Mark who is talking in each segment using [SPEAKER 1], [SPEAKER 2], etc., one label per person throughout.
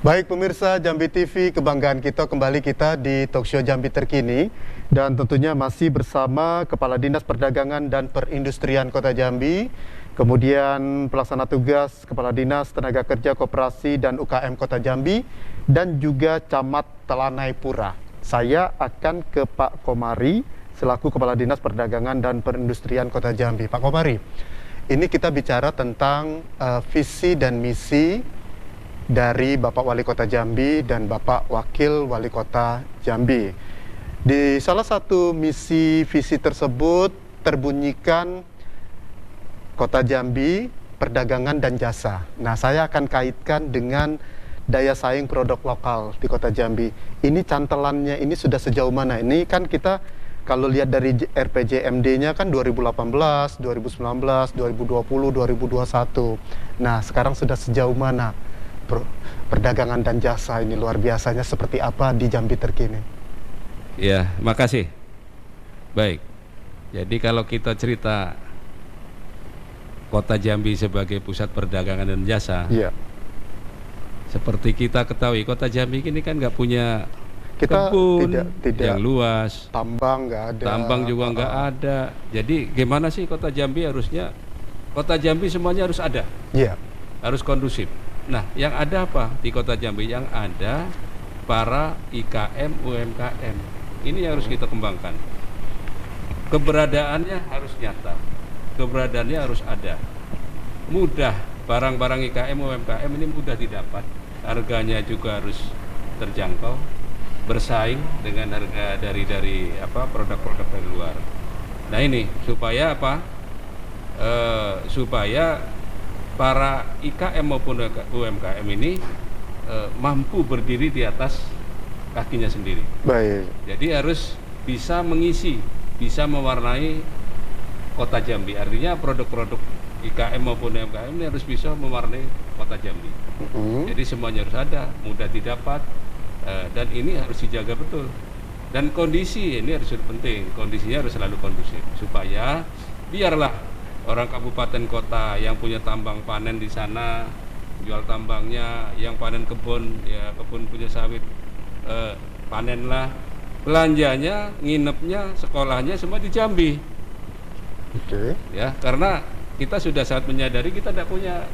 [SPEAKER 1] Baik pemirsa Jambi TV, kebanggaan kembali kita di Talkshow Jambi Terkini. Dan tentunya masih bersama Kepala Dinas Perdagangan dan Perindustrian Kota Jambi, kemudian Pelaksana Tugas Kepala Dinas Tenaga Kerja Koperasi dan UKM Kota Jambi, dan juga Camat Telanai Pura. Saya akan ke Pak Komari, selaku Kepala Dinas Perdagangan dan Perindustrian Kota Jambi. Pak Komari, ini kita bicara tentang visi dan misi dari Bapak Wali Kota Jambi dan Bapak Wakil Wali Kota Jambi. Di salah satu misi visi tersebut terbunyikan Kota Jambi, perdagangan dan jasa. Nah, saya akan kaitkan dengan daya saing produk lokal di Kota Jambi. Ini cantelannya ini sudah sejauh mana? Ini kan kita kalau lihat dari RPJMD-nya kan 2018, 2019, 2020, 2021. Nah, sekarang sudah sejauh mana perdagangan dan jasa ini, luar biasanya seperti apa di Jambi Terkini?
[SPEAKER 2] Ya, makasih. Baik, jadi kalau kita cerita Kota Jambi sebagai pusat perdagangan dan jasa,
[SPEAKER 1] ya,
[SPEAKER 2] seperti kita ketahui Kota Jambi ini kan nggak punya
[SPEAKER 1] kita
[SPEAKER 2] kebun
[SPEAKER 1] tidak
[SPEAKER 2] yang luas,
[SPEAKER 1] tambang nggak ada,
[SPEAKER 2] tambang juga nggak ada. Jadi gimana sih Kota Jambi harusnya, Kota Jambi semuanya harus ada,
[SPEAKER 1] ya,
[SPEAKER 2] harus kondusif. Nah, yang ada apa di Kota Jambi? Yang ada para IKM, UMKM. Ini yang harus kita kembangkan. Keberadaannya harus nyata, keberadaannya harus ada. Mudah, barang-barang IKM, UMKM ini mudah didapat. Harganya juga harus terjangkau, bersaing dengan harga dari produk-produk dari luar. Nah ini supaya apa? Supaya para IKM maupun UMKM ini mampu berdiri di atas kakinya sendiri.
[SPEAKER 1] Baik.
[SPEAKER 2] Jadi harus bisa mengisi, bisa mewarnai Kota Jambi. Artinya produk-produk IKM maupun UMKM ini harus bisa mewarnai Kota Jambi. Jadi semuanya harus ada, mudah didapat, dan ini harus dijaga betul. Dan kondisi ini harus penting, kondisinya harus selalu kondusif supaya biarlah orang kabupaten kota yang punya tambang panen di sana jual tambangnya, yang panen kebun ya kebun punya sawit panenlah, belanjanya, nginepnya, sekolahnya semua di Jambi.
[SPEAKER 1] Oke.
[SPEAKER 2] Ya, karena kita sudah sangat menyadari kita tidak punya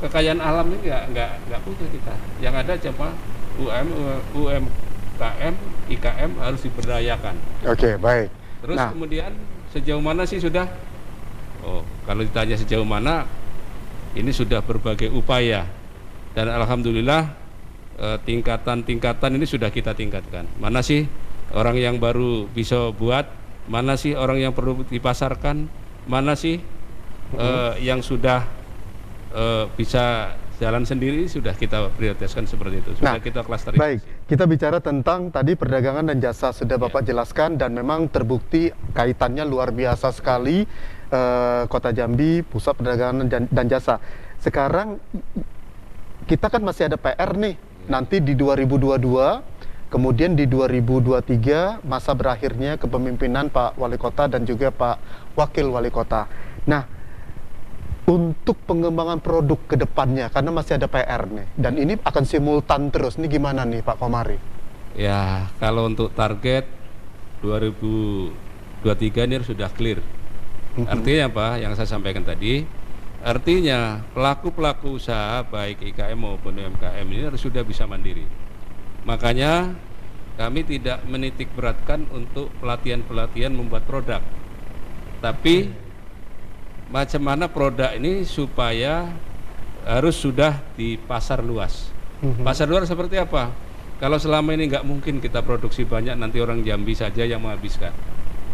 [SPEAKER 2] kekayaan alam ini nggak punya kita. Yang ada cuma UMKM, IKM harus diberdayakan.
[SPEAKER 1] Oke, baik.
[SPEAKER 2] Terus kemudian sejauh mana sih sudah? Oh, kalau ditanya sejauh mana, ini sudah berbagai upaya dan alhamdulillah tingkatan-tingkatan ini sudah kita tingkatkan. Mana sih orang yang baru bisa buat? Mana sih orang yang perlu dipasarkan? Mana sih yang sudah bisa jalan sendiri? Sudah kita prioritaskan seperti itu. Sudah kita klasterisasi.
[SPEAKER 1] Baik, kita bicara tentang tadi perdagangan dan jasa sudah Bapak jelaskan dan memang terbukti kaitannya luar biasa sekali. Kota Jambi, pusat perdagangan dan jasa. Sekarang kita kan masih ada PR nih. Nanti di 2022, kemudian di 2023 masa berakhirnya kepemimpinan Pak Wali Kota dan juga Pak Wakil Wali Kota. Nah, untuk pengembangan produk ke depannya, karena masih ada PR nih, dan ini akan simultan terus, ini gimana nih Pak Komari?
[SPEAKER 2] Ya, kalau untuk target 2023 ini sudah clear. Artinya apa? Yang saya sampaikan tadi, artinya pelaku-pelaku usaha baik IKM maupun UMKM ini harus sudah bisa mandiri. Makanya kami tidak menitik beratkan untuk pelatihan-pelatihan membuat produk, tapi macam mana produk ini supaya harus sudah di pasar luas. Pasar luar seperti apa? Kalau selama ini nggak mungkin kita produksi banyak, nanti orang Jambi saja yang menghabiskan.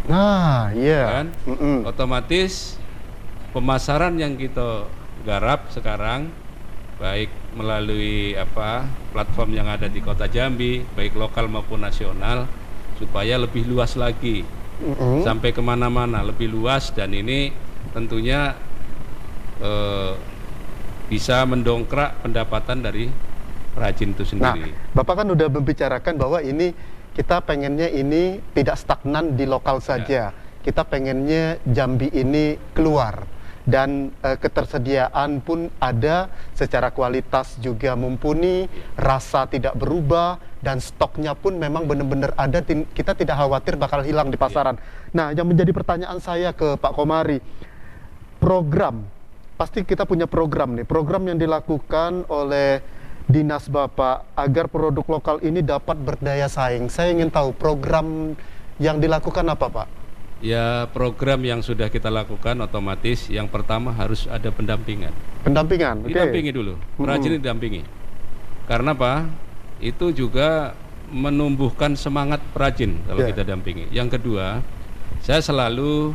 [SPEAKER 1] Nah, iya.
[SPEAKER 2] Kan? Otomatis pemasaran yang kita garap sekarang, baik melalui platform yang ada di Kota Jambi, baik lokal maupun nasional, supaya lebih luas lagi, sampai kemana-mana lebih luas, dan ini tentunya bisa mendongkrak pendapatan dari perajin itu sendiri.
[SPEAKER 1] Nah, Bapak kan udah membicarakan bahwa ini kita pengennya ini tidak stagnan di lokal saja. Kita pengennya Jambi ini keluar. dan ketersediaan pun ada, secara kualitas juga mumpuni, rasa tidak berubah, dan stoknya pun memang benar-benar ada, kita tidak khawatir bakal hilang di pasaran. Nah, yang menjadi pertanyaan saya ke Pak Komari, program, pasti kita punya program nih, program yang dilakukan oleh dinas Bapak agar produk lokal ini dapat berdaya saing. Saya ingin tahu program yang dilakukan apa, Pak?
[SPEAKER 2] Ya, program yang sudah kita lakukan otomatis yang pertama harus ada pendampingan.
[SPEAKER 1] Pendampingan, oke.
[SPEAKER 2] Didampingi dulu, perajin didampingi. Karena apa? Itu juga menumbuhkan semangat perajin kalau kita dampingi. Yang kedua, saya selalu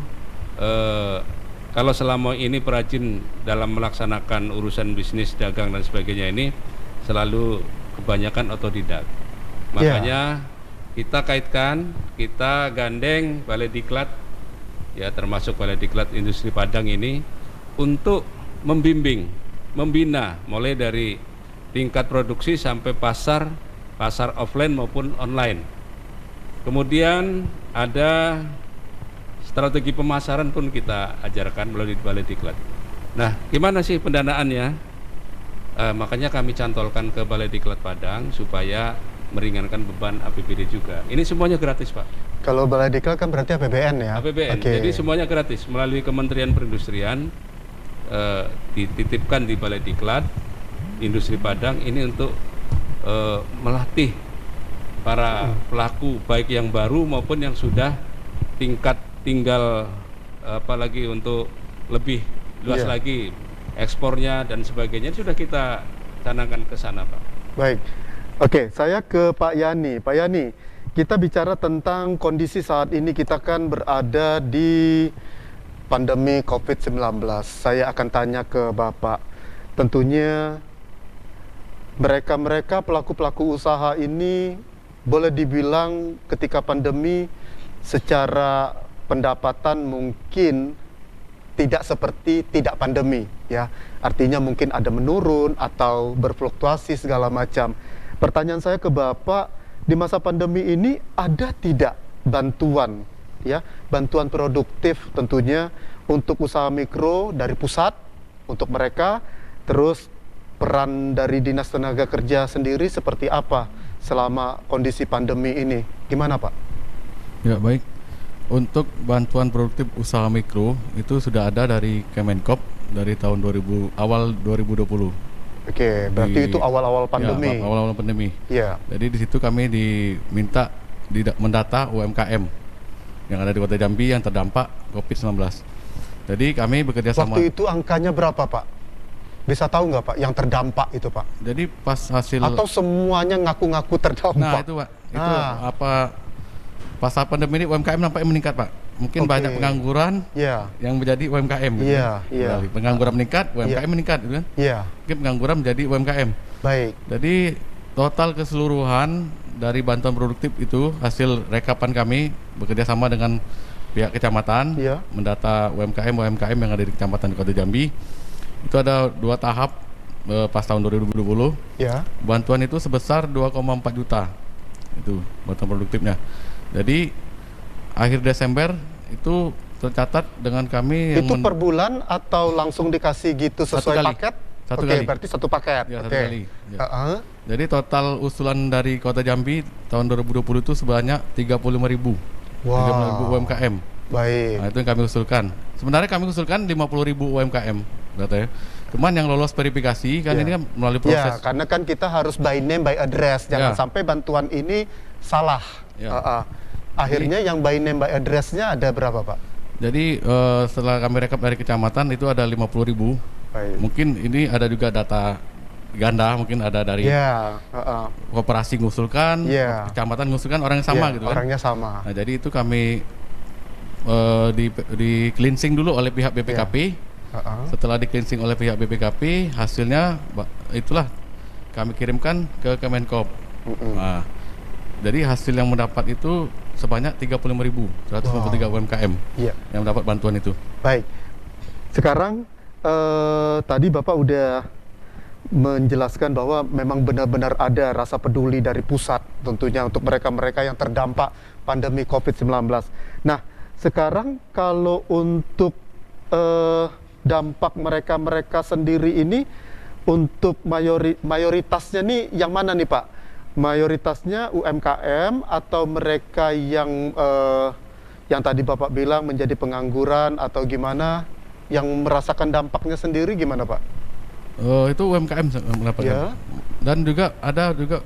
[SPEAKER 2] kalau selama ini perajin dalam melaksanakan urusan bisnis, dagang dan sebagainya ini selalu kebanyakan otodidak. Makanya kita kaitkan, kita gandeng Balai Diklat, ya termasuk Balai Diklat Industri Padang ini untuk membimbing, membina mulai dari tingkat produksi sampai pasar offline maupun online. Kemudian ada strategi pemasaran pun kita ajarkan melalui Balai Diklat. Nah, gimana sih pendanaannya? Makanya kami cantolkan ke Balai Diklat Padang supaya meringankan beban APBD juga. Ini semuanya gratis, Pak.
[SPEAKER 1] Kalau Balai Diklat kan berarti APBN ya?
[SPEAKER 2] APBN, jadi semuanya gratis melalui Kementerian Perindustrian, dititipkan di Balai Diklat Industri Padang ini untuk melatih para pelaku baik yang baru maupun yang sudah tingkat tinggal apalagi untuk lebih luas lagi ekspornya dan sebagainya sudah kita canangkan ke sana, Pak.
[SPEAKER 1] Baik. Oke, saya ke Pak Yani. Pak Yani, kita bicara tentang kondisi saat ini, kita kan berada di pandemi COVID-19. Saya akan tanya ke Bapak. Tentunya mereka pelaku-pelaku usaha ini boleh dibilang ketika pandemi secara pendapatan mungkin tidak seperti tidak pandemi, ya. Artinya mungkin ada menurun atau berfluktuasi segala macam. Pertanyaan saya ke Bapak, di masa pandemi ini ada tidak bantuan, ya, bantuan produktif tentunya untuk usaha mikro dari pusat untuk mereka, terus peran dari Dinas Tenaga Kerja sendiri seperti apa selama kondisi pandemi ini? Gimana, Pak?
[SPEAKER 3] Ya, baik. Untuk bantuan produktif usaha mikro itu sudah ada dari Kemenkop dari tahun awal 2020.
[SPEAKER 1] Oke, berarti itu awal-awal pandemi.
[SPEAKER 3] Ya, awal-awal pandemi.
[SPEAKER 1] Iya.
[SPEAKER 3] Jadi di situ kami diminta mendata UMKM yang ada di Kota Jambi yang terdampak COVID-19. Jadi kami bekerja sama.
[SPEAKER 1] Waktu itu angkanya berapa, Pak? Bisa tahu nggak, Pak, yang terdampak itu, Pak?
[SPEAKER 3] Jadi pas hasil
[SPEAKER 1] atau semuanya ngaku-ngaku terdampak?
[SPEAKER 3] Nah, itu, Pak. Itu pas saat pandemi ini UMKM nampaknya meningkat, Pak. Mungkin banyak pengangguran yang menjadi UMKM.
[SPEAKER 1] Iya.
[SPEAKER 3] Pengangguran meningkat, UMKM meningkat, gitu kan?
[SPEAKER 1] Iya.
[SPEAKER 3] Mungkin pengangguran menjadi UMKM.
[SPEAKER 1] Baik.
[SPEAKER 3] Jadi total keseluruhan dari bantuan produktif itu hasil rekapan kami bekerja sama dengan pihak kecamatan, mendata UMKM yang ada di kecamatan di Kota Jambi. Itu ada 2 tahap pas tahun 2020.
[SPEAKER 1] Ya.
[SPEAKER 3] Bantuan itu sebesar 2,4 juta. Itu bantuan produktifnya. Jadi akhir Desember itu tercatat dengan kami
[SPEAKER 1] yang itu per bulan atau langsung dikasih gitu sesuai paket?
[SPEAKER 3] Satu kali.
[SPEAKER 1] Berarti satu paket.
[SPEAKER 3] Ya, satu kali. Ya. Jadi total usulan dari Kota Jambi tahun 2020 itu sebanyak 35.000. Wow. 35.000 UMKM.
[SPEAKER 1] Baik.
[SPEAKER 3] Nah, itu yang kami usulkan. Sebenarnya kami usulkan 50.000 UMKM, katanya. Cuman yang lolos verifikasi kan ini kan melalui proses.
[SPEAKER 1] Ya, karena kan kita harus by name by address. Jangan sampai bantuan ini salah. Akhirnya yang by name by address-nya ada berapa, Pak?
[SPEAKER 3] Jadi setelah kami rekap dari kecamatan itu ada 50.000. Mungkin ini ada juga data ganda, mungkin ada dari koperasi ngusulkan, kecamatan ngusulkan, orang yang sama gitu kan.
[SPEAKER 1] Orangnya sama.
[SPEAKER 3] Nah, jadi itu kami di cleansing dulu oleh pihak BPKP. Setelah di cleansing oleh pihak BPKP, hasilnya itulah kami kirimkan ke Kemenkop. Nah, jadi hasil yang mendapat itu sebanyak 35.153 UMKM yang mendapat bantuan itu.
[SPEAKER 1] Baik. Sekarang tadi Bapak udah menjelaskan bahwa memang benar-benar ada rasa peduli dari pusat tentunya untuk mereka-mereka yang terdampak pandemi COVID-19. Nah, sekarang kalau untuk dampak mereka sendiri ini untuk mayoritasnya nih yang mana nih Pak? Mayoritasnya UMKM atau mereka yang tadi Bapak bilang menjadi pengangguran atau gimana, yang merasakan dampaknya sendiri gimana Pak?
[SPEAKER 3] Itu UMKM mendapatkan. Ya. Dan juga ada juga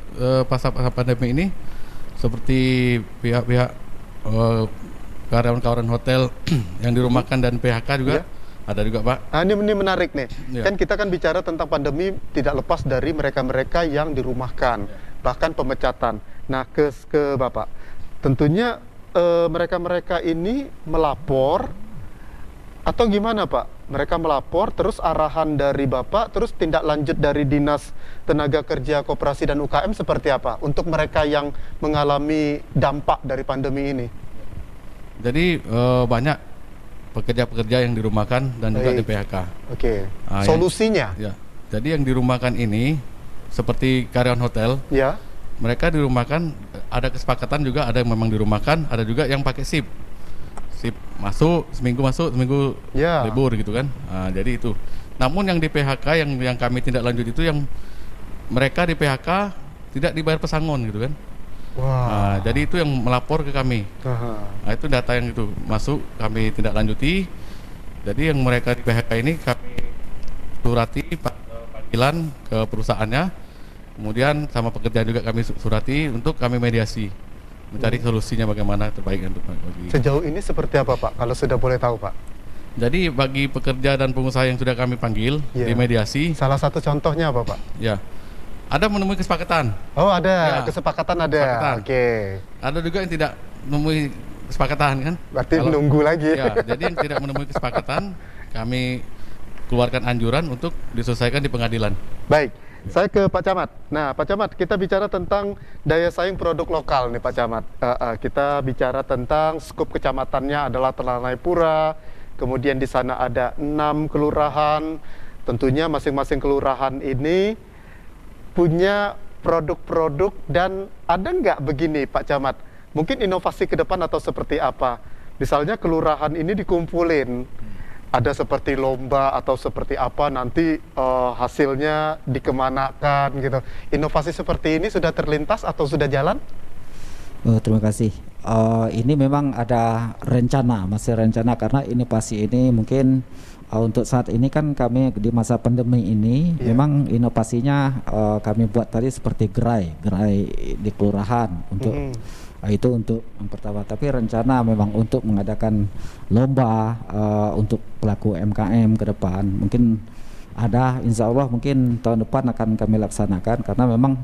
[SPEAKER 3] pasca pandemi ini seperti pihak-pihak karyawan-karyawan hotel yang dirumahkan dan PHK juga. Ya. Ada juga Pak.
[SPEAKER 1] Nah, ini menarik nih. Ya. Kan kita kan bicara tentang pandemi tidak lepas dari mereka-mereka yang dirumahkan, bahkan pemecatan. Nah, ke Bapak, tentunya mereka-mereka ini melapor atau gimana Pak? Mereka melapor, terus arahan dari Bapak, terus tindak lanjut dari Dinas Tenaga Kerja, Koperasi dan UKM seperti apa untuk mereka yang mengalami dampak dari pandemi ini?
[SPEAKER 3] Jadi banyak pekerja-pekerja yang dirumahkan dan juga di PHK.
[SPEAKER 1] Oke. Solusinya?
[SPEAKER 3] Ya. Jadi yang dirumahkan ini seperti karyawan hotel.
[SPEAKER 1] Ya.
[SPEAKER 3] Mereka dirumahkan, ada kesepakatan juga, ada yang memang dirumahkan, ada juga yang pakai shift masuk seminggu libur gitu kan. Jadi itu. Namun yang di PHK yang kami tindak lanjut itu yang mereka di PHK tidak dibayar pesangon gitu kan. Wow. Jadi itu yang melapor ke kami. Itu data yang itu masuk kami tindak lanjuti. Jadi yang mereka di PHK ini kami surati panggilan ke perusahaannya. Kemudian sama pekerjaan juga kami surati untuk kami mediasi, mencari solusinya bagaimana terbaik untuk bagi.
[SPEAKER 1] Sejauh ini seperti apa Pak? Kalau sudah boleh tahu Pak.
[SPEAKER 3] Jadi bagi pekerja dan pengusaha yang sudah kami panggil di mediasi.
[SPEAKER 1] Salah satu contohnya apa Pak?
[SPEAKER 3] Ya. Ada menemui kesepakatan.
[SPEAKER 1] Oh ada, kesepakatan ada. Oke.
[SPEAKER 3] Ada juga yang tidak menemui kesepakatan kan?
[SPEAKER 1] Berarti menunggu lagi.
[SPEAKER 3] Ya, jadi yang tidak menemui kesepakatan, kami keluarkan anjuran untuk diselesaikan di pengadilan.
[SPEAKER 1] Baik, saya ke Pak Camat. Nah Pak Camat, kita bicara tentang daya saing produk lokal nih Pak Camat. Kita bicara tentang skup kecamatannya adalah Telanai Pura, kemudian di sana ada 6 kelurahan. Tentunya masing-masing kelurahan ini punya produk-produk, dan ada nggak begini Pak Camat, mungkin inovasi ke depan atau seperti apa? Misalnya kelurahan ini dikumpulin, ada seperti lomba atau seperti apa, nanti hasilnya dikemanakan gitu. Inovasi seperti ini sudah terlintas atau sudah jalan?
[SPEAKER 4] Terima kasih. Ini memang ada rencana, masih rencana, karena inovasi ini mungkin untuk saat ini kan kami di masa pandemi ini memang inovasinya kami buat tadi seperti gerai di kelurahan untuk itu untuk yang pertama. Tapi rencana memang untuk mengadakan lomba untuk pelaku UMKM ke depan. Mungkin ada, insya Allah mungkin tahun depan akan kami laksanakan, karena memang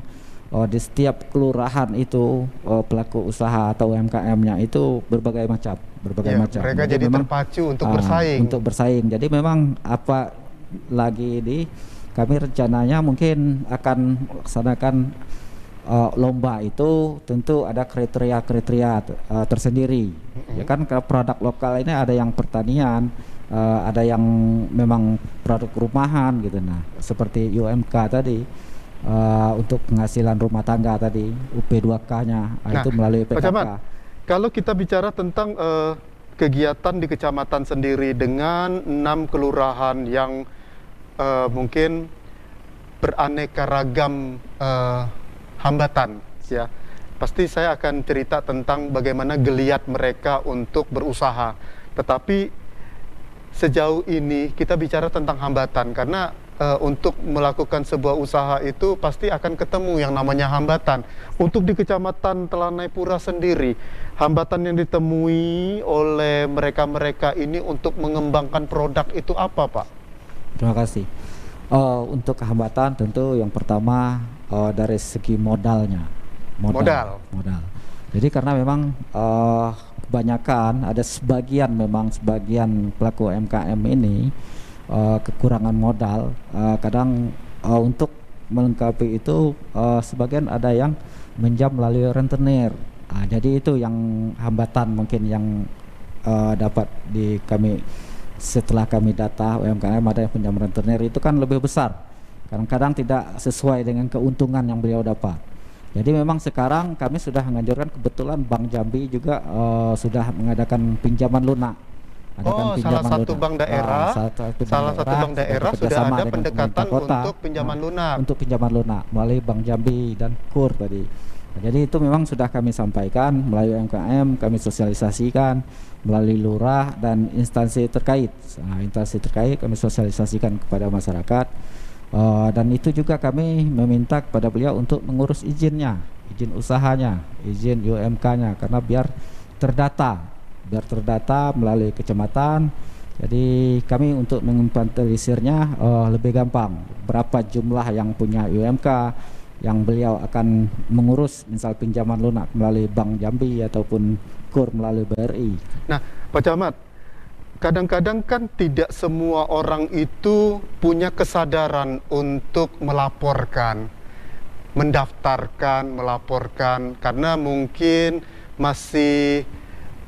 [SPEAKER 4] di setiap kelurahan itu pelaku usaha atau UMKM-nya itu berbagai macam. Macam.
[SPEAKER 1] Mereka jadi terpacu untuk bersaing.
[SPEAKER 4] Untuk bersaing. Jadi memang apa lagi kami rencananya mungkin akan laksanakan lomba itu, tentu ada kriteria tersendiri. Ya kan, kalau produk lokal ini ada yang pertanian, ada yang memang produk rumahan gitu. Nah, seperti UMK tadi. Untuk penghasilan rumah tangga tadi, UP2K-nya itu melalui PKK. Pak Camat,
[SPEAKER 1] kalau kita bicara tentang kegiatan di kecamatan sendiri dengan 6 kelurahan yang mungkin beraneka ragam hambatan, ya, pasti saya akan cerita tentang bagaimana geliat mereka untuk berusaha. Tetapi sejauh ini kita bicara tentang hambatan, karena untuk melakukan sebuah usaha itu pasti akan ketemu yang namanya hambatan. Untuk di Kecamatan Telanai Pura sendiri, hambatan yang ditemui oleh mereka-mereka ini untuk mengembangkan produk itu apa Pak?
[SPEAKER 4] Terima kasih. Untuk hambatan tentu yang pertama dari segi modalnya. Modal. Jadi karena memang kebanyakan ada sebagian pelaku UMKM ini kekurangan modal, kadang untuk melengkapi itu sebagian ada yang menjam melalui rentenir. Jadi itu yang hambatan mungkin yang dapat kami setelah kami data UMKM, ada yang pinjam rentenir itu kan lebih besar, kadang-kadang tidak sesuai dengan keuntungan yang beliau dapat. Jadi memang sekarang kami sudah menganjurkan, kebetulan Bank Jambi juga sudah mengadakan pinjaman lunak.
[SPEAKER 1] salah satu bank daerah, salah satu bank daerah sudah ada pendekatan untuk pinjaman lunak.
[SPEAKER 4] Untuk pinjaman lunak melalui Bank Jambi dan KUR tadi. Nah, jadi itu memang sudah kami sampaikan melalui UMKM, kami sosialisasikan melalui lurah dan instansi terkait. Nah, instansi terkait kami sosialisasikan kepada masyarakat. Dan itu juga kami meminta kepada beliau untuk mengurus izinnya, izin usahanya, izin UMK-nya, karena biar terdata melalui kecamatan. Jadi kami untuk menginventarisirnya lebih gampang. Berapa jumlah yang punya UMK yang beliau akan mengurus, misal pinjaman lunak melalui Bank Jambi ataupun KUR melalui BRI.
[SPEAKER 1] Nah, Pak Camat, kadang-kadang kan tidak semua orang itu punya kesadaran untuk melaporkan, mendaftarkan, melaporkan, karena mungkin masih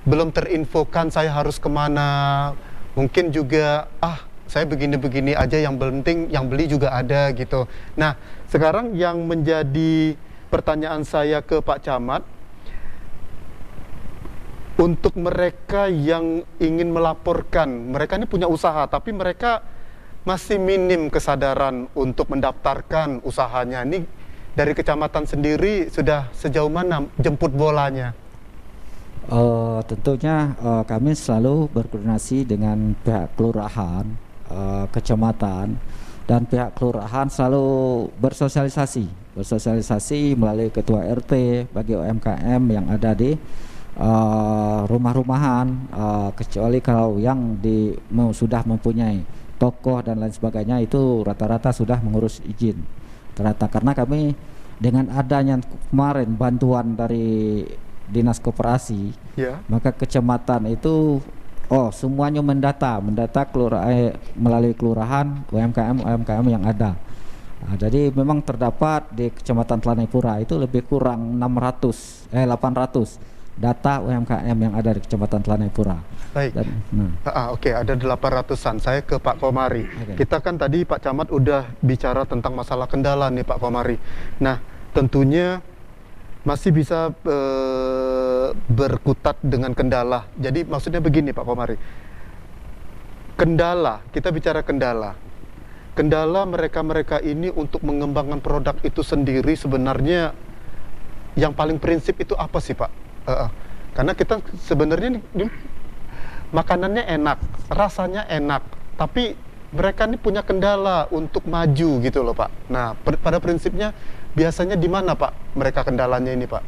[SPEAKER 1] belum terinfokan saya harus kemana. Mungkin juga, saya begini-begini aja, yang penting yang beli juga ada gitu. Nah, sekarang yang menjadi pertanyaan saya ke Pak Camat, untuk mereka yang ingin melaporkan, mereka ini punya usaha, tapi mereka masih minim kesadaran untuk mendaftarkan usahanya. Ini dari kecamatan sendiri sudah sejauh mana jemput bolanya?
[SPEAKER 4] Tentunya kami selalu berkoordinasi dengan pihak kelurahan, kecamatan, dan pihak kelurahan selalu bersosialisasi melalui ketua RT bagi UMKM yang ada di rumah-rumahan, kecuali kalau yang sudah mempunyai tokoh dan lain sebagainya, itu rata-rata sudah mengurus izin karena kami dengan adanya kemarin bantuan dari Dinas Koperasi, maka kecamatan itu semuanya mendata melalui kelurahan UMKM yang ada. Nah, jadi memang terdapat di Kecamatan Tlanepura itu lebih kurang 800 data UMKM yang ada di Kecamatan Tlanepura.
[SPEAKER 1] Baik. Oke, ada 800-an. Saya ke Pak Komari. Kita kan tadi Pak Camat udah bicara tentang masalah kendala nih Pak Komari. Nah, tentunya masih bisa berkutat dengan kendala. Jadi maksudnya begini Pak Komari, kita bicara kendala mereka ini untuk mengembangkan produk itu sendiri, sebenarnya yang paling prinsip itu apa sih Pak? Karena kita sebenarnya makanannya enak, rasanya enak, tapi mereka ini punya kendala untuk maju gitu loh Pak. Nah, pada prinsipnya biasanya di mana Pak mereka kendalanya ini Pak?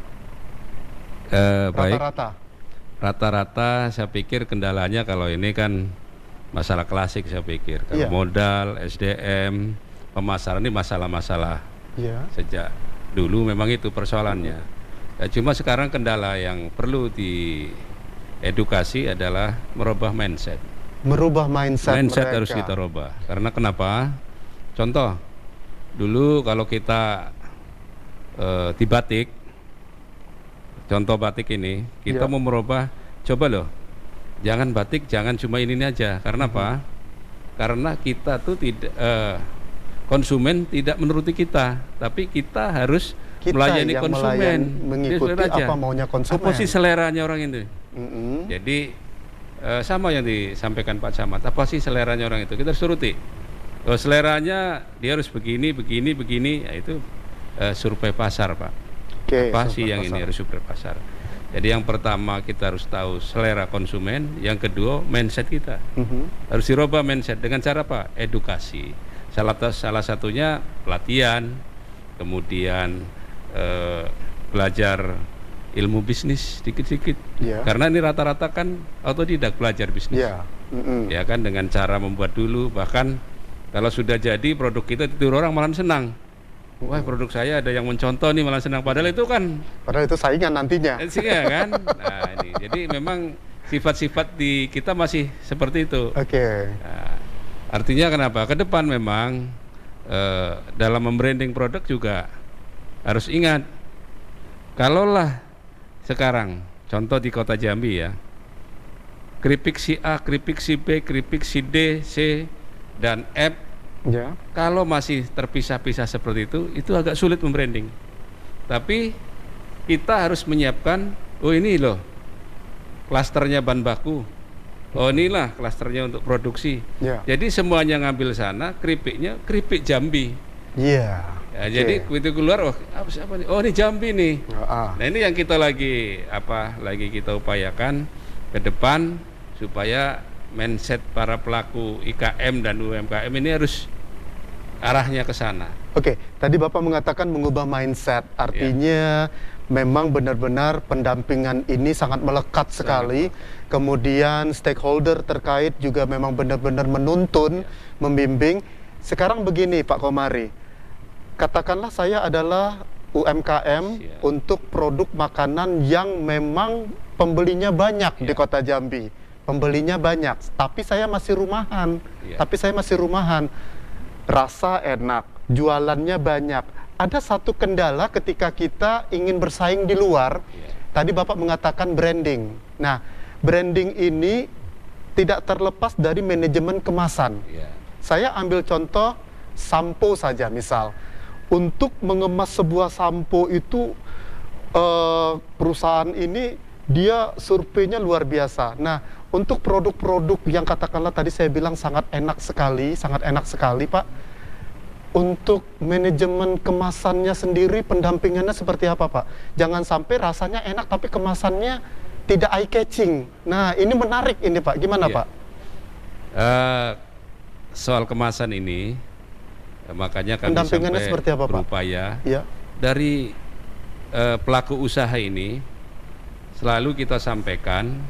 [SPEAKER 2] Rata-rata saya pikir kendalanya kalau ini kan masalah klasik, saya pikir kalau modal, SDM, pemasaran ini masalah-masalah sejak dulu memang itu persoalannya. Cuma sekarang kendala yang perlu diedukasi adalah merubah mindset.
[SPEAKER 1] Merubah mindset mereka.
[SPEAKER 2] Harus kita rubah. Karena kenapa? Contoh, dulu kalau kita di batik, contoh batik ini, kita mau merubah, coba loh, jangan batik, jangan cuma ini aja. Karena apa? Karena kita tuh tidak, konsumen tidak menuruti kita, tapi kita harus melayani konsumen.
[SPEAKER 1] Mengikuti apa maunya konsumen.
[SPEAKER 2] Apa sih seleranya orang itu? Jadi sama yang disampaikan Pak Camat, apa sih seleranya orang itu, kita harus turuti. Kalau seleranya dia harus begini, ya itu survei pasar Pak. Apa sih yang ini harus survei pasar. Jadi yang pertama kita harus tahu selera konsumen, yang kedua mindset kita. Harus dirubah mindset dengan cara apa? Edukasi. Salah satunya pelatihan, kemudian belajar ilmu bisnis sedikit-sedikit, karena ini rata-rata kan otodidak belajar bisnis, ya kan, dengan cara membuat dulu, bahkan kalau sudah jadi produk kita ditiru orang malah senang, wah produk saya ada yang mencontoh nih malah senang, padahal itu
[SPEAKER 1] saingan nantinya,
[SPEAKER 2] ya kan. Nah ini, jadi memang sifat-sifat di kita masih seperti itu. Nah, artinya kenapa? Ke depan memang dalam membranding produk juga harus ingat, kalaulah sekarang contoh di Kota Jambi ya, keripik si A, keripik si B, keripik si D, C, dan F, kalau masih terpisah-pisah seperti itu agak sulit membranding. Tapi kita harus menyiapkan, oh ini loh klasternya bahan baku, oh inilah klasternya untuk produksi. Jadi semuanya ngambil sana, keripiknya keripik Jambi. Ya, jadi begitu keluar, oh apa nih? Oh ini Jambi nih. Nah ini yang kita lagi kita upayakan ke depan supaya mindset para pelaku IKM dan UMKM ini harus arahnya ke sana.
[SPEAKER 1] Oke, tadi Bapak mengatakan mengubah mindset, artinya memang benar-benar pendampingan ini sangat melekat sekali. Kemudian stakeholder terkait juga memang benar-benar menuntun, membimbing. Sekarang begini Pak Komari, katakanlah saya adalah UMKM untuk produk makanan yang memang pembelinya banyak di Kota Jambi. Pembelinya banyak, tapi saya masih rumahan. Rasa enak, jualannya banyak. Ada satu kendala ketika kita ingin bersaing di luar. Tadi Bapak mengatakan branding. Nah, branding ini tidak terlepas dari manajemen kemasan. Saya ambil contoh sampo saja misal. Untuk mengemas sebuah sampo itu perusahaan ini dia surveinya luar biasa. Nah, untuk produk-produk yang katakanlah tadi saya bilang sangat enak sekali Pak. Untuk manajemen kemasannya sendiri, pendampingannya seperti apa Pak? Jangan sampai rasanya enak tapi kemasannya tidak eye catching. Nah, ini menarik ini Pak. Gimana Pak?
[SPEAKER 2] Soal kemasan ini, makanya kami
[SPEAKER 1] pendampingannya
[SPEAKER 2] sampai
[SPEAKER 1] seperti apa,
[SPEAKER 2] berupaya dari pelaku usaha ini selalu kita sampaikan,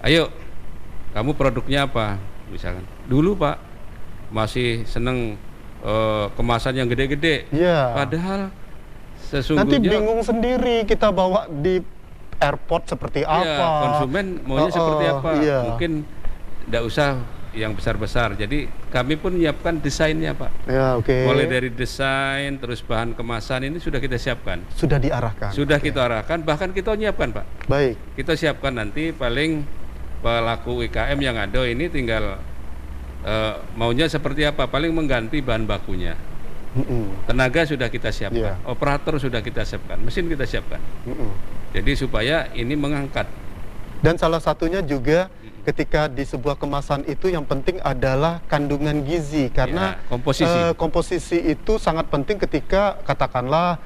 [SPEAKER 2] ayo kamu produknya apa? Misalkan dulu Pak masih seneng kemasan yang gede-gede, padahal sesungguhnya
[SPEAKER 1] nanti bingung sendiri kita bawa di airport seperti apa,
[SPEAKER 2] konsumen maunya seperti apa, mungkin tidak usah yang besar-besar. Jadi kami pun menyiapkan desainnya Pak. Mulai dari desain, terus bahan kemasan ini sudah kita siapkan.
[SPEAKER 1] Sudah diarahkan.
[SPEAKER 2] Sudah kita arahkan, bahkan kita nyiapkan Pak.
[SPEAKER 1] Baik.
[SPEAKER 2] Kita siapkan nanti paling pelaku UMKM yang ada ini tinggal maunya seperti apa, paling mengganti bahan bakunya. Tenaga sudah kita siapkan, operator sudah kita siapkan, mesin kita siapkan. Jadi supaya ini mengangkat.
[SPEAKER 1] Dan salah satunya juga ketika di sebuah kemasan itu yang penting adalah kandungan gizi, karena komposisi itu sangat penting ketika katakanlah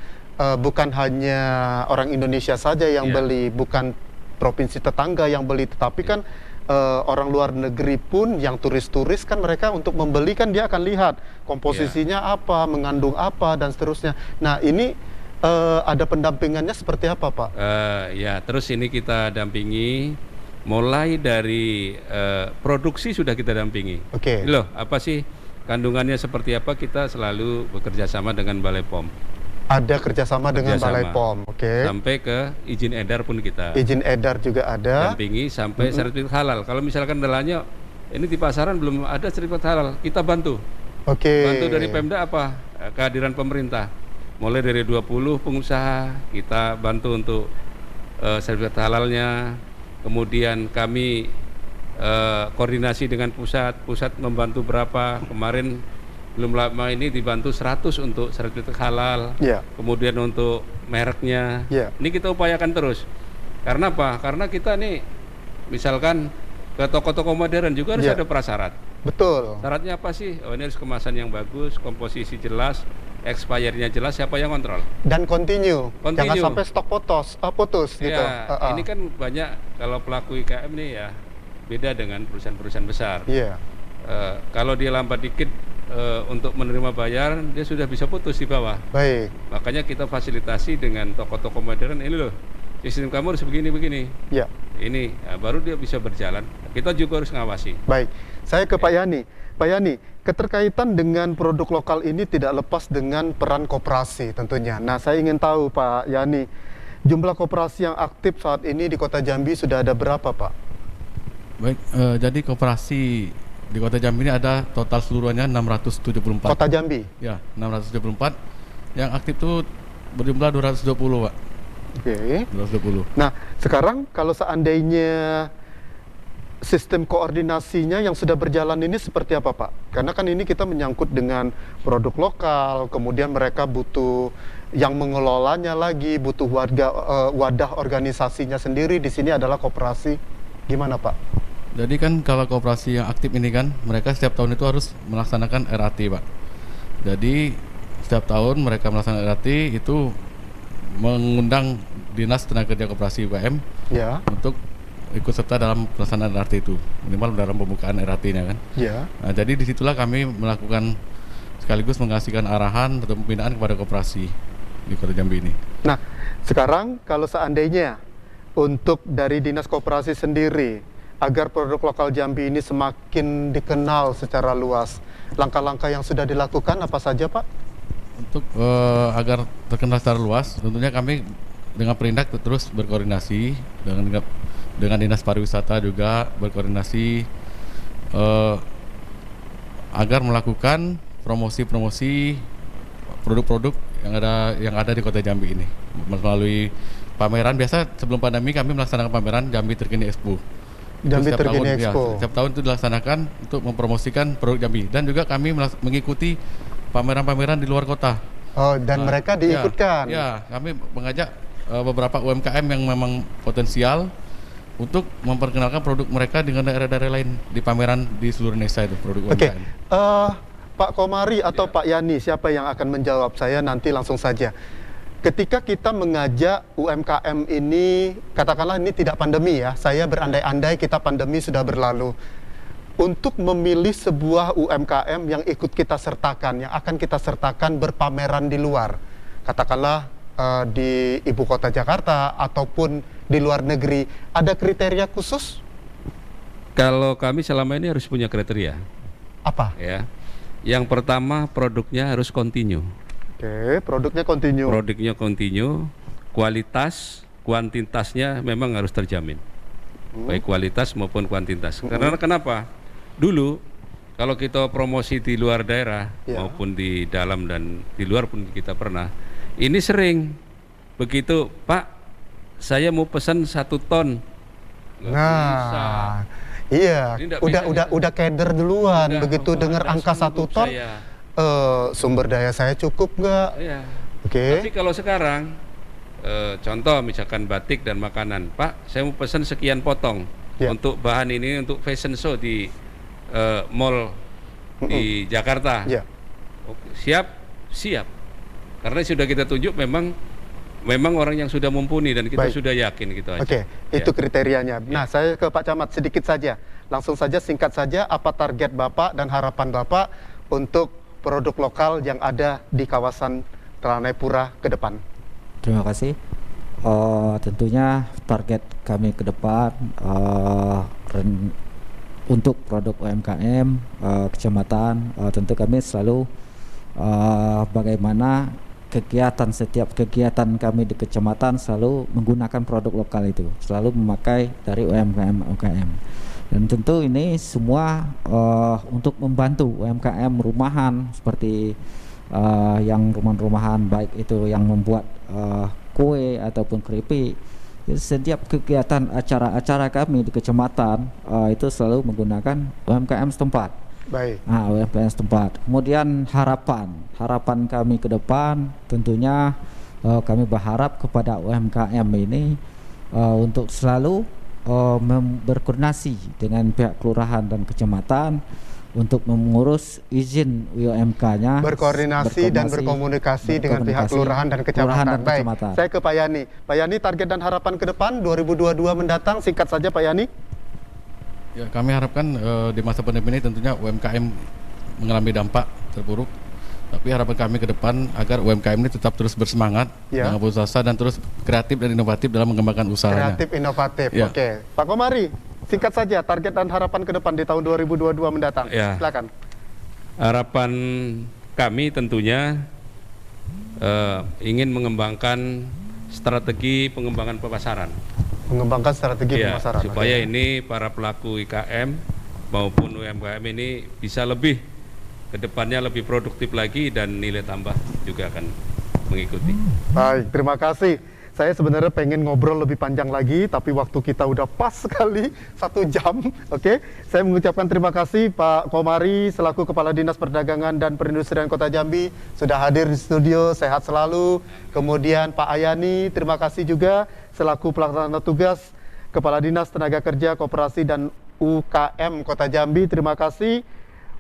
[SPEAKER 1] bukan hanya orang Indonesia saja yang beli, bukan provinsi tetangga yang beli, tetapi kan orang luar negeri pun yang turis-turis kan mereka untuk membeli kan dia akan lihat komposisinya apa, mengandung apa dan seterusnya. Nah ini ada pendampingannya seperti apa Pak?
[SPEAKER 2] Terus ini kita dampingi mulai dari produksi sudah kita dampingi. Loh apa sih kandungannya seperti apa, kita selalu bekerja sama dengan Balai POM.
[SPEAKER 1] Ada kerjasama dengan Balai POM,
[SPEAKER 2] sampai ke izin edar pun kita.
[SPEAKER 1] Izin edar juga ada.
[SPEAKER 2] Dampingi sampai sertifikat halal. Kalau misalkan kendalanya ini di pasaran belum ada sertifikat halal, kita bantu. Bantu dari Pemda apa? Kehadiran pemerintah. Mulai dari 20 pengusaha kita bantu untuk sertifikat halalnya. Kemudian kami koordinasi dengan pusat membantu berapa. Kemarin belum lama ini dibantu 100 untuk sertifikat halal, kemudian untuk mereknya. Ini kita upayakan terus. Karena apa? Karena kita nih, misalkan ke toko-toko modern juga harus ada prasyarat.
[SPEAKER 1] Betul.
[SPEAKER 2] Syaratnya apa sih? Oh ini harus kemasan yang bagus, komposisi jelas, expirednya jelas, siapa yang kontrol?
[SPEAKER 1] Dan continue. Jangan sampai stok putus gitu.
[SPEAKER 2] Ini kan banyak kalau pelaku IKM nih ya beda dengan perusahaan-perusahaan besar. Kalau dia lambat dikit untuk menerima bayar, dia sudah bisa putus di bawah.
[SPEAKER 1] Baik.
[SPEAKER 2] Makanya kita fasilitasi dengan toko-toko modern, ini loh, sistem kamu harus begini-begini. Ini baru dia bisa berjalan. Kita juga harus ngawasi.
[SPEAKER 1] Baik. Saya ke Pak Yani. Pak Yani, keterkaitan dengan produk lokal ini tidak lepas dengan peran koperasi tentunya. Nah, saya ingin tahu Pak Yani, jumlah koperasi yang aktif saat ini di Kota Jambi sudah ada berapa Pak?
[SPEAKER 3] Baik, jadi koperasi di Kota Jambi ini ada total seluruhnya 674.
[SPEAKER 1] Kota Jambi?
[SPEAKER 3] Ya, 674. Yang aktif itu berjumlah 220, Pak. 220.
[SPEAKER 1] Nah, sekarang kalau seandainya sistem koordinasinya yang sudah berjalan ini seperti apa Pak? Karena kan ini kita menyangkut dengan produk lokal, kemudian mereka butuh yang mengelolanya lagi, butuh wadah organisasinya sendiri. Di sini adalah koperasi. Gimana Pak?
[SPEAKER 3] Jadi kan kalau koperasi yang aktif ini kan mereka setiap tahun itu harus melaksanakan RAT, Pak. Jadi setiap tahun mereka melaksanakan RAT itu mengundang Dinas Tenaga Kerja Koperasi UKM
[SPEAKER 1] Ya.
[SPEAKER 3] untuk ikut serta dalam pelaksanaan RAT itu, minimal dalam pembukaan RAT-nya kan.
[SPEAKER 1] Ya.
[SPEAKER 3] Nah, jadi disitulah kami melakukan sekaligus mengasihkan arahan atau pembinaan kepada koperasi di Kota Jambi ini.
[SPEAKER 1] Nah, sekarang kalau seandainya untuk dari Dinas Koperasi sendiri agar produk lokal Jambi ini semakin dikenal secara luas, langkah-langkah yang sudah dilakukan apa saja, Pak?
[SPEAKER 3] Untuk agar terkenal secara luas, tentunya kami dengan Perindak terus berkoordinasi dengan Dinas Pariwisata juga berkoordinasi agar melakukan promosi-promosi produk-produk yang ada di Kota Jambi ini melalui pameran. Biasa sebelum pandemi kami melaksanakan pameran Jambi Terkini Expo.
[SPEAKER 1] Jambi
[SPEAKER 3] Setiap
[SPEAKER 1] Terkini
[SPEAKER 3] tahun,
[SPEAKER 1] Expo.
[SPEAKER 3] Ya, setiap tahun itu dilaksanakan untuk mempromosikan produk Jambi, dan juga kami mengikuti pameran-pameran di luar kota.
[SPEAKER 1] Oh, dan mereka diikutkan.
[SPEAKER 3] Ya, kami mengajak beberapa UMKM yang memang potensial untuk memperkenalkan produk mereka dengan daerah-daerah lain di pameran di seluruh Indonesia itu produk
[SPEAKER 1] Oke,
[SPEAKER 3] UMKM.
[SPEAKER 1] Pak Komari atau Pak Yani, siapa yang akan menjawab? Saya nanti langsung saja. Ketika kita mengajak UMKM ini, katakanlah ini tidak pandemi ya, saya berandai-andai kita pandemi sudah berlalu. Untuk memilih sebuah UMKM yang ikut kita sertakan, yang akan kita sertakan berpameran di luar, katakanlah di ibu kota Jakarta ataupun di luar negeri, ada kriteria khusus?
[SPEAKER 2] Kalau kami selama ini harus punya kriteria.
[SPEAKER 1] Apa?
[SPEAKER 2] Ya. Yang pertama, produknya harus kontinu.
[SPEAKER 1] Oke, produknya kontinu.
[SPEAKER 2] Produknya kontinu, kualitas, kuantitasnya memang harus terjamin. Baik kualitas maupun kuantitas. Karena kenapa? Dulu kalau kita promosi di luar daerah maupun di dalam dan di luar pun kita pernah. Ini sering begitu, Pak, saya mau pesan 1 ton. Nggak bisa.
[SPEAKER 1] Iya,
[SPEAKER 2] Ini
[SPEAKER 1] udah keder duluan.
[SPEAKER 2] Udah,
[SPEAKER 1] Begitu dengar angka 1 ton, sumber daya saya cukup nggak?
[SPEAKER 2] Iya.
[SPEAKER 1] Oke.
[SPEAKER 2] Tapi kalau sekarang, contoh misalkan batik dan makanan, Pak, saya mau pesan sekian potong untuk bahan ini untuk fashion show di mall di Jakarta. Oke, siap. Karena sudah kita tunjuk memang orang yang sudah mumpuni dan kita sudah yakin gitu aja.
[SPEAKER 1] Oke, itu kriterianya. Nah, saya ke Pak Camat sedikit saja. Langsung saja, singkat saja, apa target Bapak dan harapan Bapak untuk produk lokal yang ada di kawasan Telanai-Pura ke depan?
[SPEAKER 4] Terima kasih. Tentunya target kami ke depan untuk produk UMKM kecamatan, tentu kami selalu bagaimana setiap kegiatan kami di kecamatan selalu menggunakan produk lokal itu, selalu memakai dari UMKM. Dan tentu ini semua untuk membantu UMKM rumahan seperti yang rumahan baik itu yang membuat kue ataupun keripik. Jadi setiap kegiatan acara-acara kami di kecamatan itu selalu menggunakan UMKM setempat.
[SPEAKER 1] Baik.
[SPEAKER 4] Nah, UMKM setempat. Kemudian harapan kami ke depan tentunya kami berharap kepada UMKM ini untuk selalu berkoordinasi dengan pihak kelurahan dan kecamatan untuk mengurus izin UMK-nya,
[SPEAKER 1] berkoordinasi dan berkomunikasi dengan pihak kelurahan dan kecamatan. Baik, saya ke Pak Yani. Pak Yani, target dan harapan ke depan 2022 mendatang, singkat saja Pak Yani.
[SPEAKER 3] Ya, kami harapkan di masa pandemi ini tentunya UMKM mengalami dampak terburuk. Tapi harapan kami ke depan agar UMKM ini tetap terus bersemangat dengan berusaha dan terus kreatif dan inovatif dalam mengembangkan usahanya.
[SPEAKER 1] Kreatif, inovatif. Oke. Pak Komari, singkat saja target dan harapan ke depan di tahun 2022 mendatang. Silakan.
[SPEAKER 2] Harapan kami tentunya ingin mengembangkan strategi pengembangan pemasaran.
[SPEAKER 1] Mengembangkan strategi pemasaran.
[SPEAKER 2] Supaya ini para pelaku IKM maupun UMKM ini bisa lebih ke depannya lebih produktif lagi dan nilai tambah juga akan mengikuti.
[SPEAKER 1] Baik, terima kasih. Saya sebenarnya pengen ngobrol lebih panjang lagi, tapi waktu kita udah pas sekali 1 jam. Oke, saya mengucapkan terima kasih Pak Komari selaku Kepala Dinas Perdagangan dan Perindustrian Kota Jambi sudah hadir di studio, sehat selalu. Kemudian Pak Ayani, terima kasih juga selaku pelaksana tugas Kepala Dinas Tenaga Kerja Koperasi dan UKM Kota Jambi. Terima kasih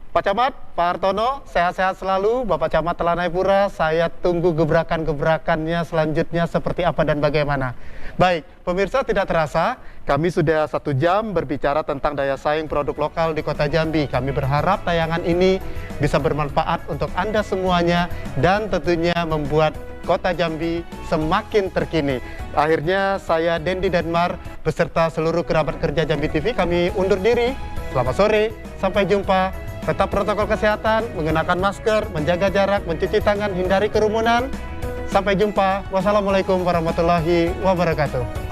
[SPEAKER 1] Pak Camat, Pak Hartono, sehat-sehat selalu. Bapak Camat Telanai-Pura, saya tunggu gebrakan-gebrakannya selanjutnya seperti apa dan bagaimana. Baik, pemirsa, tidak terasa kami sudah 1 jam berbicara tentang daya saing produk lokal di Kota Jambi. Kami berharap tayangan ini bisa bermanfaat untuk Anda semuanya dan tentunya membuat Kota Jambi semakin terkini. Akhirnya saya Dendi Denmar beserta seluruh kerabat kerja Jambi TV kami undur diri. Selamat sore, sampai jumpa. Tetap protokol kesehatan, mengenakan masker, menjaga jarak, mencuci tangan, hindari kerumunan. Sampai jumpa. Wassalamualaikum warahmatullahi wabarakatuh.